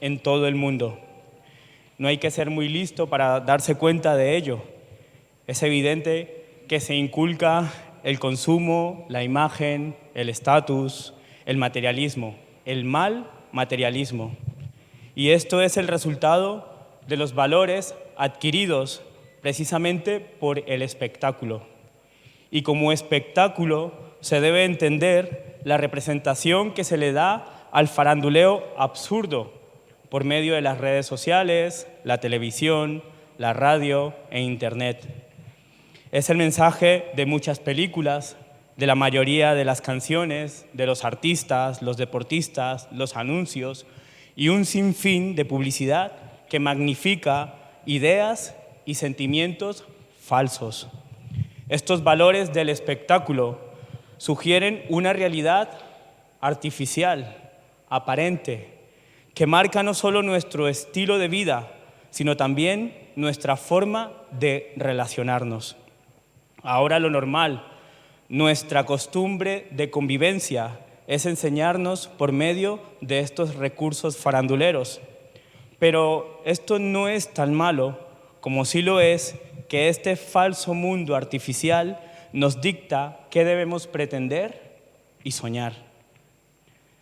en todo el mundo. No hay que ser muy listo para darse cuenta de ello. Es evidente que se inculca el consumo, la imagen, el estatus, el materialismo, el mal materialismo. Y esto es el resultado de los valores adquiridos precisamente por el espectáculo. Y como espectáculo se debe entender la representación que se le da al faranduleo absurdo por medio de las redes sociales, la televisión, la radio e Internet. Es el mensaje de muchas películas, de la mayoría de las canciones, de los artistas, los deportistas, los anuncios y un sinfín de publicidad que magnifica ideas y sentimientos falsos. Estos valores del espectáculo sugieren una realidad artificial, aparente, que marca no solo nuestro estilo de vida, sino también nuestra forma de relacionarnos. Ahora lo normal, nuestra costumbre de convivencia es enseñarnos por medio de estos recursos faranduleros. Pero esto no es tan malo como sí lo es que este falso mundo artificial nos dicta qué debemos pretender y soñar,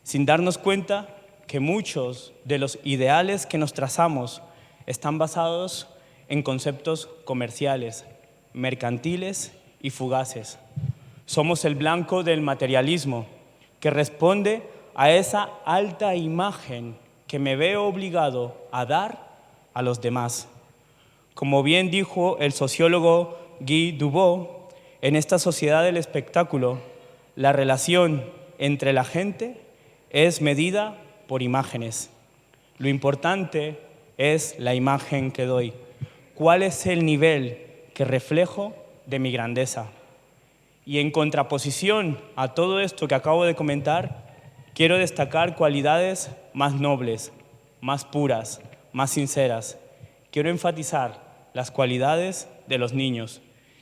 sin darnos cuenta que muchos de los ideales que nos trazamos están basados en conceptos comerciales, mercantiles y fugaces. Somos el blanco del materialismo que responde a esa alta imagen que me veo obligado a dar a los demás. Como bien dijo el sociólogo Guy Debord, en esta sociedad del espectáculo, la relación entre la gente es medida por imágenes. Lo importante es la imagen que doy. ¿Cuál es el nivel que reflejo de mi grandeza? Y en contraposición a todo esto que acabo de comentar, quiero destacar cualidades más nobles, más puras, más sinceras. Quiero enfatizar las cualidades de los niños,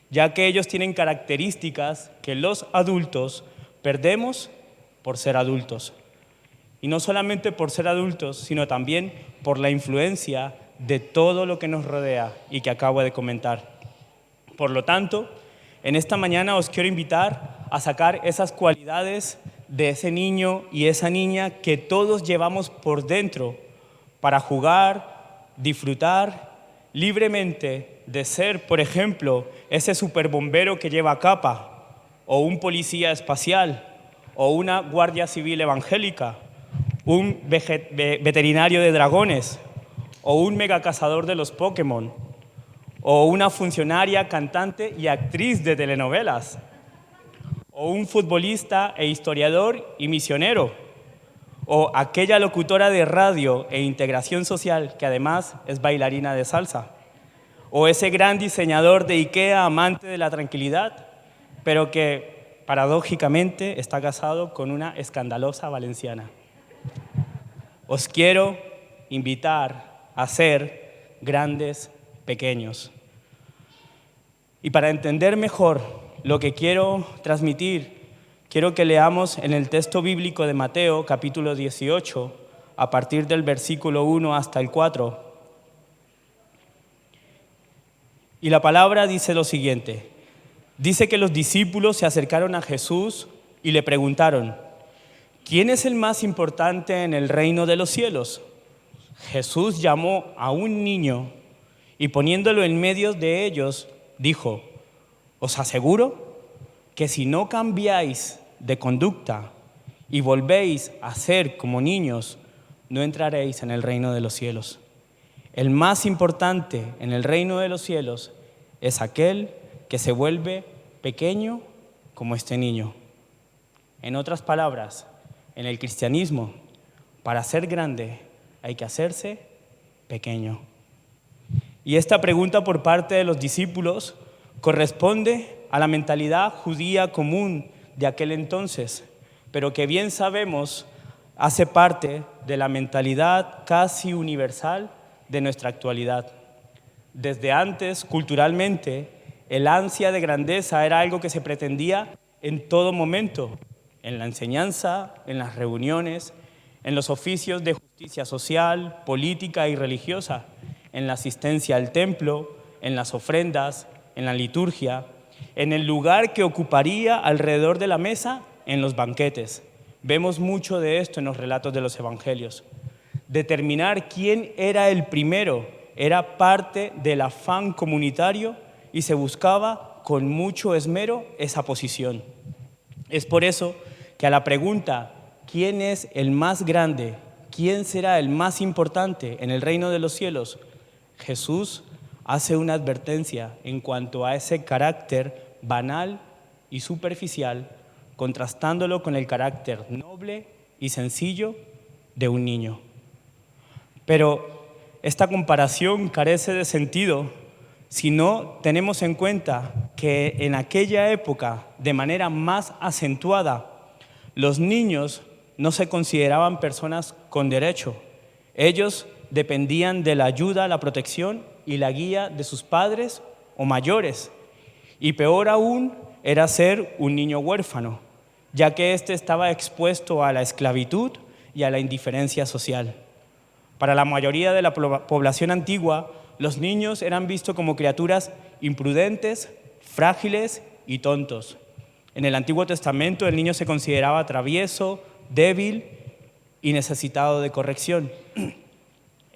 ya que ellos tienen características que los adultos perdemos por ser adultos. Y no solamente por ser adultos, sino también por la influencia de todo lo que nos rodea y que acabo de comentar. Por lo tanto, en esta mañana os quiero invitar a sacar esas cualidades de ese niño y esa niña que todos llevamos por dentro para jugar, disfrutar libremente de ser, por ejemplo, ese superbombero que lleva capa, o un policía espacial, o una guardia civil evangélica, un veterinario de dragones, o un megacazador de los Pokémon, o una funcionaria, cantante y actriz de telenovelas, o un futbolista e historiador y misionero, o aquella locutora de radio e integración social que además es bailarina de salsa, o ese gran diseñador de IKEA amante de la tranquilidad, pero que paradójicamente está casado con una escandalosa valenciana. Os quiero invitar a ser grandes pequeños. Y para entender mejor lo que quiero transmitir, quiero que leamos en el texto bíblico de Mateo, capítulo 18, a partir del versículo 1 hasta el 4. Y la palabra dice lo siguiente. Dice que los discípulos se acercaron a Jesús y le preguntaron: ¿quién es el más importante en el reino de los cielos? Jesús llamó a un niño y poniéndolo en medio de ellos, dijo: os aseguro que si no cambiáis de conducta y volvéis a ser como niños, no entraréis en el reino de los cielos. El más importante en el reino de los cielos es aquel que se vuelve pequeño como este niño. En otras palabras, en el cristianismo, para ser grande hay que hacerse pequeño. Y esta pregunta por parte de los discípulos corresponde a la mentalidad judía común de aquel entonces, pero que bien sabemos hace parte de la mentalidad casi universal de nuestra actualidad. Desde antes, culturalmente, el ansia de grandeza era algo que se pretendía en todo momento, en la enseñanza, en las reuniones, en los oficios de justicia social, política y religiosa, en la asistencia al templo, en las ofrendas, en la liturgia, en el lugar que ocuparía alrededor de la mesa, en los banquetes. Vemos mucho de esto en los relatos de los evangelios. Determinar quién era el primero era parte del afán comunitario y se buscaba con mucho esmero esa posición. Es por eso que a la pregunta ¿quién es el más grande? ¿Quién será el más importante en el reino de los cielos? Jesús hace una advertencia en cuanto a ese carácter banal y superficial, contrastándolo con el carácter noble y sencillo de un niño. Pero esta comparación carece de sentido si no tenemos en cuenta que en aquella época, de manera más acentuada, los niños no se consideraban personas con derecho. Ellos dependían de la ayuda, la protección y la guía de sus padres o mayores. Y peor aún era ser un niño huérfano, ya que éste estaba expuesto a la esclavitud y a la indiferencia social. Para la mayoría de la población antigua, los niños eran vistos como criaturas imprudentes, frágiles y tontos. En el Antiguo Testamento el niño se consideraba travieso, débil y necesitado de corrección.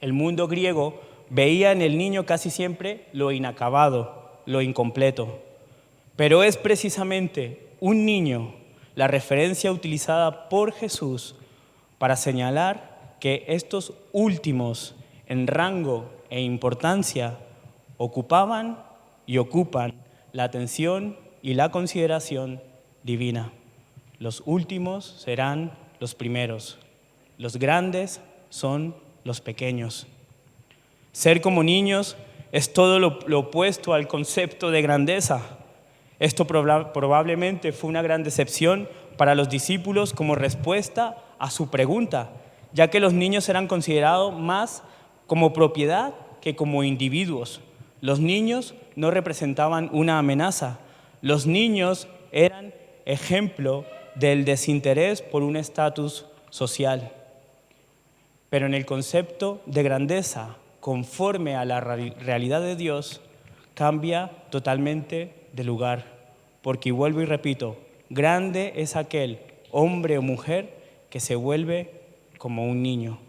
El mundo griego veía en el niño casi siempre lo inacabado, lo incompleto. Pero es precisamente un niño la referencia utilizada por Jesús para señalar que estos últimos en rango e importancia ocupaban y ocupan la atención y la consideración divina. Los últimos serán los primeros, los grandes son los pequeños. Ser como niños es todo lo opuesto al concepto de grandeza. Esto probablemente fue una gran decepción para los discípulos como respuesta a su pregunta, ya que los niños eran considerados más como propiedad que como individuos. Los niños no representaban una amenaza. Los niños eran ejemplo del desinterés por un estatus social. Pero en el concepto de grandeza, conforme a la realidad de Dios, cambia totalmente de lugar. Porque, y vuelvo y repito, grande es aquel hombre o mujer que se vuelve como un niño.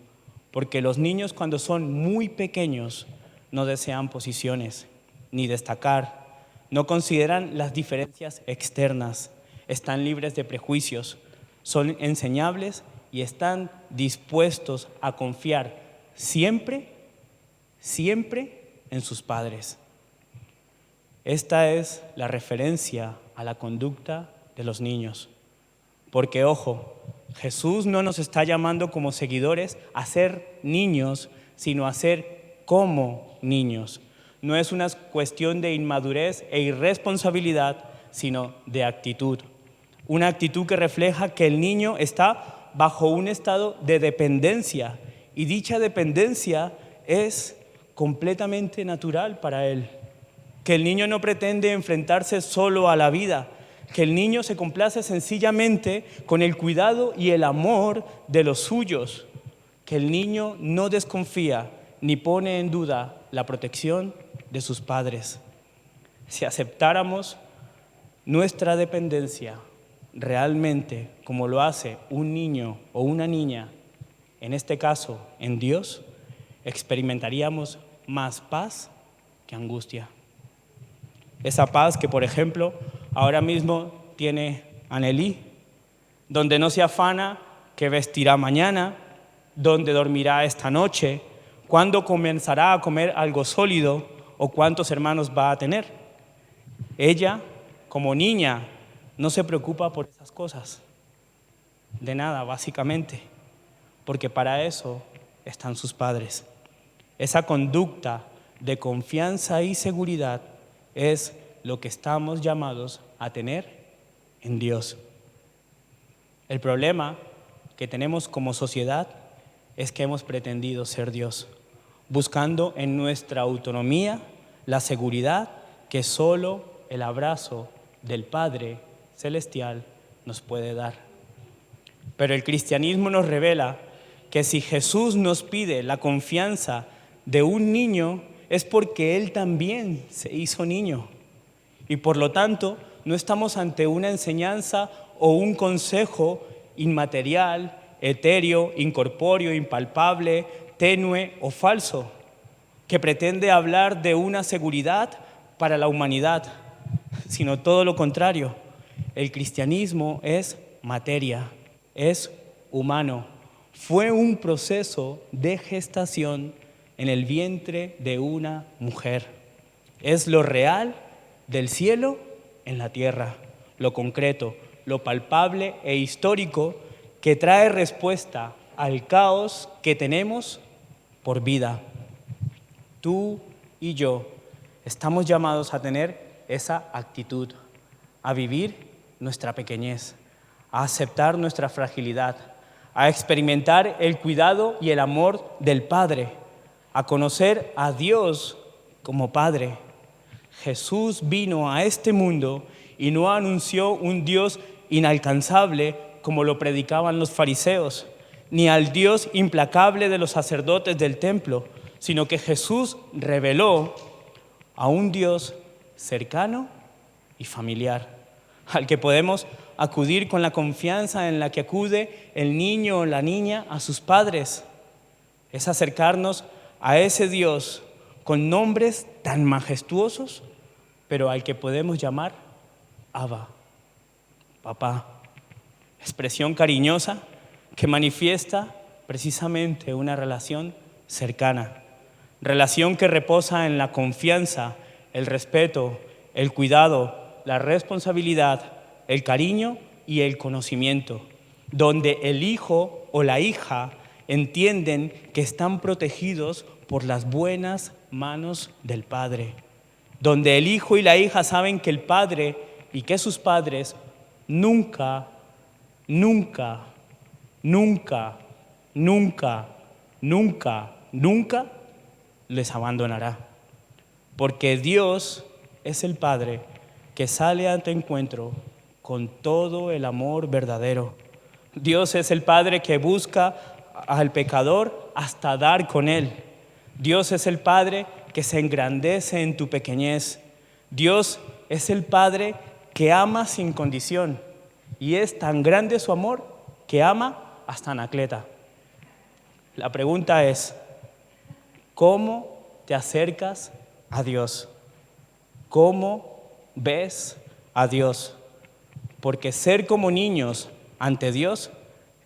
Porque los niños, cuando son muy pequeños, no desean posiciones ni destacar, no consideran las diferencias externas, están libres de prejuicios, son enseñables y están dispuestos a confiar siempre en sus padres. Esta es la referencia a la conducta de los niños. Porque, ojo, Jesús no nos está llamando como seguidores a ser niños, sino a ser como niños. No es una cuestión de inmadurez e irresponsabilidad, sino de actitud. Una actitud que refleja que el niño está bajo un estado de dependencia y dicha dependencia es completamente natural para él. Que el niño no pretende enfrentarse solo a la vida, que el niño se complace sencillamente con el cuidado y el amor de los suyos, que el niño no desconfía ni pone en duda la protección de sus padres. Si aceptáramos nuestra dependencia realmente como lo hace un niño o una niña, en este caso en Dios, experimentaríamos más paz que angustia. Esa paz que, por ejemplo, ahora mismo tiene Anneli, donde no se afana qué vestirá mañana, dónde dormirá esta noche, cuándo comenzará a comer algo sólido o cuántos hermanos va a tener. Ella, como niña, no se preocupa por esas cosas, de nada, básicamente, porque para eso están sus padres. Esa conducta de confianza y seguridad es lo que estamos llamados a tener en Dios. El problema que tenemos como sociedad es que hemos pretendido ser Dios, buscando en nuestra autonomía la seguridad que solo el abrazo del Padre Celestial nos puede dar. Pero el cristianismo nos revela que si Jesús nos pide la confianza de un niño, es porque Él también se hizo niño. Y por lo tanto, no estamos ante una enseñanza o un consejo inmaterial, etéreo, incorpóreo, impalpable, tenue o falso, que pretende hablar de una seguridad para la humanidad, sino todo lo contrario. El cristianismo es materia, es humano. Fue un proceso de gestación en el vientre de una mujer. Es lo real del cielo en la tierra, lo concreto, lo palpable e histórico que trae respuesta al caos que tenemos por vida. Tú y yo estamos llamados a tener esa actitud, a vivir nuestra pequeñez, a aceptar nuestra fragilidad, a experimentar el cuidado y el amor del Padre, a conocer a Dios como Padre. Jesús vino a este mundo y no anunció un Dios inalcanzable como lo predicaban los fariseos, ni al Dios implacable de los sacerdotes del templo, sino que Jesús reveló a un Dios cercano y familiar, al que podemos acudir con la confianza en la que acude el niño o la niña a sus padres. Es acercarnos a ese Dios con nombres tan majestuosos, pero al que podemos llamar Abba, papá, expresión cariñosa que manifiesta precisamente una relación cercana, relación que reposa en la confianza, el respeto, el cuidado, la responsabilidad, el cariño y el conocimiento, donde el hijo o la hija entienden que están protegidos por las buenas manos del Padre, donde el hijo y la hija saben que el Padre y que sus padres nunca, nunca, nunca, nunca, nunca, nunca les abandonará. Porque Dios es el Padre que sale a tu encuentro con todo el amor verdadero. Dios es el Padre que busca al pecador hasta dar con él. Dios es el Padre que se engrandece en tu pequeñez. Dios es el Padre que ama sin condición. Y es tan grande su amor que ama hasta Anacleta. La pregunta es, ¿cómo te acercas a Dios? ¿Cómo ves a Dios? Porque ser como niños ante Dios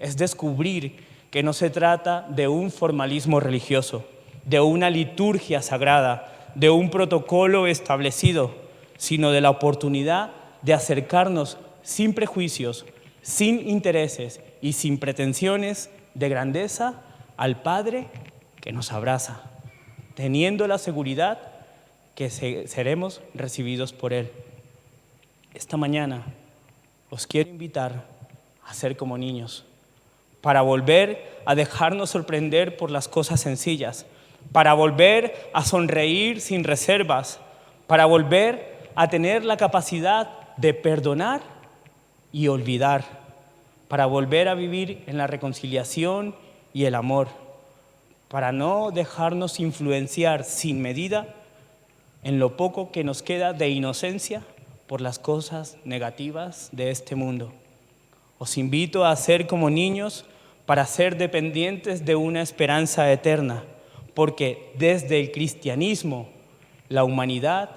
es descubrir que no se trata de un formalismo religioso, de una liturgia sagrada, de un protocolo establecido, sino de la oportunidad de acercarnos sin prejuicios, sin intereses y sin pretensiones de grandeza al Padre que nos abraza, teniendo la seguridad que seremos recibidos por Él. Esta mañana os quiero invitar a ser como niños, para volver a dejarnos sorprender por las cosas sencillas, para volver a sonreír sin reservas, para volver a tener la capacidad de perdonar y olvidar, para volver a vivir en la reconciliación y el amor, para no dejarnos influenciar sin medida en lo poco que nos queda de inocencia por las cosas negativas de este mundo. Os invito a ser como niños para ser dependientes de una esperanza eterna, porque desde el cristianismo la humanidad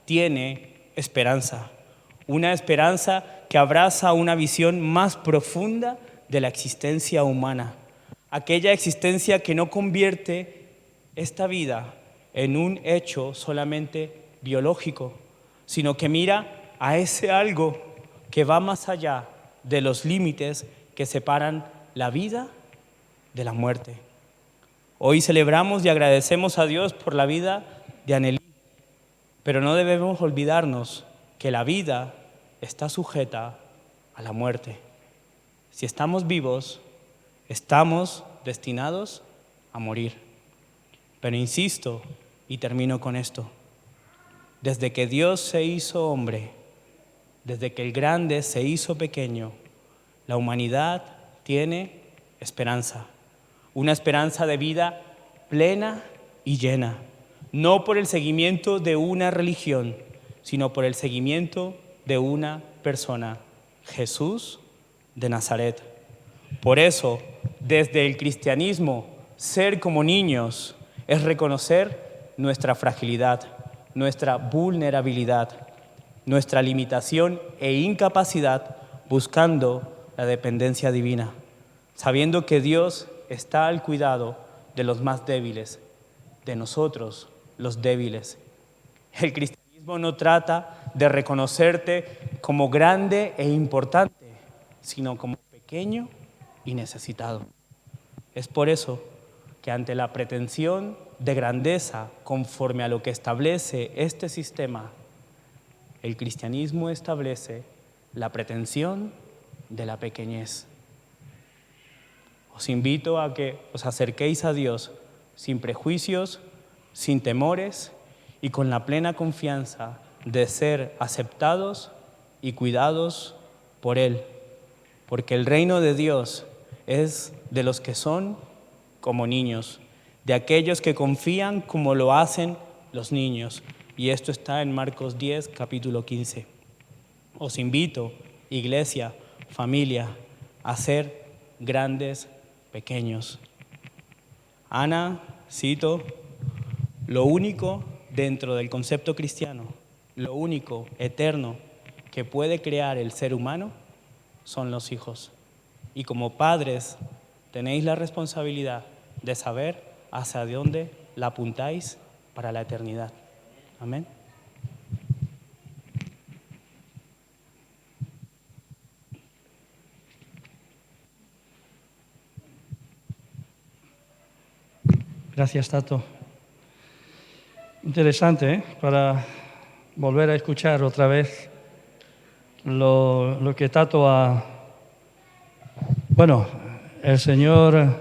tiene esperanza, una esperanza que abraza una visión más profunda de la existencia humana, aquella existencia que no convierte esta vida en un hecho solamente biológico, sino que mira a ese algo que va más allá de los límites que separan la vida de la muerte. Hoy celebramos y agradecemos a Dios por la vida de Anneli, pero no debemos olvidarnos que la vida está sujeta a la muerte. Si estamos vivos, estamos destinados a morir. Pero insisto, y termino con esto, desde que Dios se hizo hombre, desde que el grande se hizo pequeño, la humanidad tiene esperanza, una esperanza de vida plena y llena, no por el seguimiento de una religión, sino por el seguimiento de una persona, Jesús de Nazaret. Por eso, desde el cristianismo, ser como niños es reconocer nuestra fragilidad, nuestra vulnerabilidad, nuestra limitación e incapacidad, buscando la dependencia divina, sabiendo que Dios está al cuidado de los más débiles, de nosotros, los débiles. El cristianismo no trata de reconocerte como grande e importante, sino como pequeño y necesitado. Es por eso que ante la pretensión de grandeza conforme a lo que establece este sistema, el cristianismo establece la pretensión de la pequeñez. Os invito a que os acerquéis a Dios sin prejuicios, sin temores y con la plena confianza de ser aceptados y cuidados por Él, porque el reino de Dios es de los que son como niños, de aquellos que confían como lo hacen los niños. Y esto está en Marcos 10, capítulo 15. Os invito, iglesia, familia, a ser grandes pequeños. Ana, cito, lo único dentro del concepto cristiano, lo único eterno que puede crear el ser humano son los hijos. Y como padres tenéis la responsabilidad de saber hacia dónde la apuntáis para la eternidad. Amén. Gracias, Tato. Interesante, ¿eh? Para volver a escuchar otra vez lo que Tato ha... Bueno, el Señor